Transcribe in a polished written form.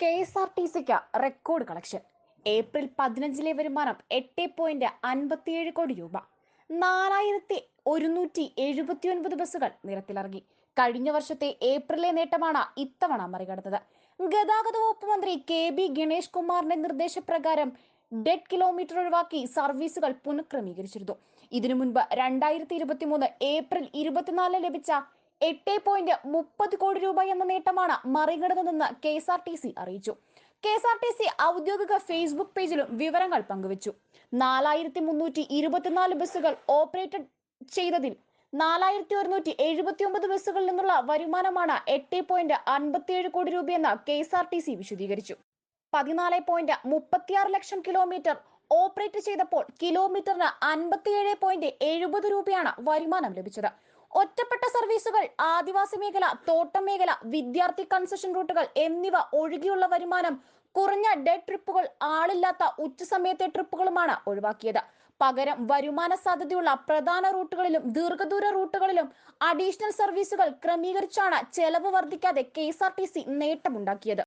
KSRTCക്ക് record collection. April 15 വരുമാനം 8,57 കോടി രൂപ. 4,179 ബസ്സുകൾ നിരത്തിലിറങ്ങി. കഴിഞ്ഞ വർഷത്തെ ഏപ്രിലെ നേട്ടമാണ് ഇത്തവണ മറികടന്നത്. ഗതാഗത വകുപ്പ് മന്ത്രി KB ഗണേഷ് കുമാറിന്റെ നിർദ്ദേശപ്രകാരം ഡെഡ് കിലോമീറ്റർ ഒഴിവാക്കി സർവീസുകൾ പുനഃക്രമീകരിച്ചിരുന്നു. ഇതിനു മുൻപ് 2023 ഏപ്രിൽ 24 ലഭിച്ച 8,30 കോടി രൂപ എന്ന നേട്ടമാണ് മറികടന്നതെന്ന് KSRTC അറിയിച്ചു. KSRTC ഔദ്യോഗിക ഫേസ്ബുക്ക് പേജിലും വിവരങ്ങൾ പങ്കുവച്ചു. 4,324 ബസ്സുകൾ ഓപ്പറേറ്റഡ് ചെയ്തതിൽ 4,179 ബസ്സുകളിൽ നിന്നുള്ള വരുമാനമാണ് 8,57 കോടി രൂപയെന്ന് KSRTC വിശദീകരിച്ചു. 14,36 ലക്ഷം കിലോമീറ്റർ ഓപ്പറേറ്റ് ചെയ്തപ്പോൾ കിലോമീറ്ററിന് 57,70 രൂപയാണ് വരുമാനം ലഭിച്ചത്. ഒറ്റപ്പെട്ട സർവീസുകൾ, ആദിവാസി മേഖല, തോട്ടം മേഖല, വിദ്യാർത്ഥി കൺസഷൻ റൂട്ടുകൾ എന്നിവ ഒഴികെയുള്ള വരുമാനം കുറഞ്ഞ ഡെഡ് ട്രിപ്പുകൾ, ആളില്ലാത്ത ഉച്ചസമയത്തെ ട്രിപ്പുകളുമാണ് ഒഴിവാക്കിയത്. പകരം വരുമാന സാധ്യതയുള്ള പ്രധാന റൂട്ടുകളിലും ദീർഘദൂര റൂട്ടുകളിലും അഡീഷണൽ സർവീസുകൾ ക്രമീകരിച്ചാണ് ചെലവ് വർദ്ധിക്കാതെ KSRTC നേട്ടമുണ്ടാക്കിയത്.